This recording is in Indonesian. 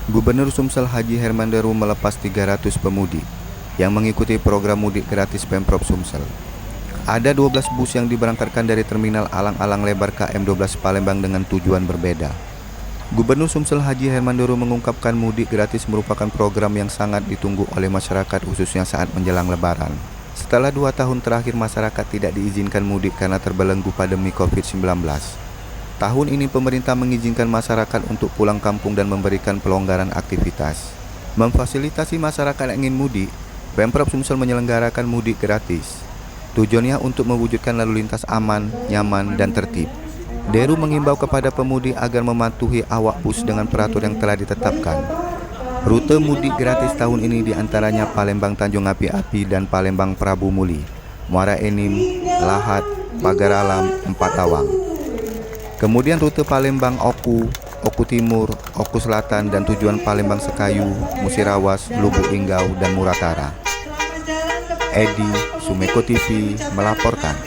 Gubernur Sumsel Haji Herman Deru melepas 300 pemudik yang mengikuti program mudik gratis Pemprov Sumsel. Ada 12 bus yang diberangkatkan dari Terminal Alang-Alang Lebar KM12 Palembang dengan tujuan berbeda. Gubernur Sumsel Haji Herman Deru mengungkapkan mudik gratis merupakan program yang sangat ditunggu oleh masyarakat khususnya saat menjelang Lebaran. Setelah 2 tahun terakhir masyarakat tidak diizinkan mudik karena terbelenggu pandemi COVID-19. Tahun ini pemerintah mengizinkan masyarakat untuk pulang kampung dan memberikan pelonggaran aktivitas. Memfasilitasi masyarakat yang ingin mudik, Pemprov Sumsel menyelenggarakan mudik gratis. Tujuannya untuk mewujudkan lalu lintas aman, nyaman, dan tertib. Deru mengimbau kepada pemudik agar mematuhi awak bus dengan peraturan yang telah ditetapkan. Rute mudik gratis tahun ini diantaranya Palembang Tanjung Api-Api dan Palembang Prabu Muli, Muara Enim, Lahat, Pagar Alam, Empatawang. Kemudian rute Palembang Oku, Oku Timur, Oku Selatan, dan tujuan Palembang Sekayu, Musirawas, Lubuk Linggau, dan Muratara. Edi, Sumeko TV melaporkan.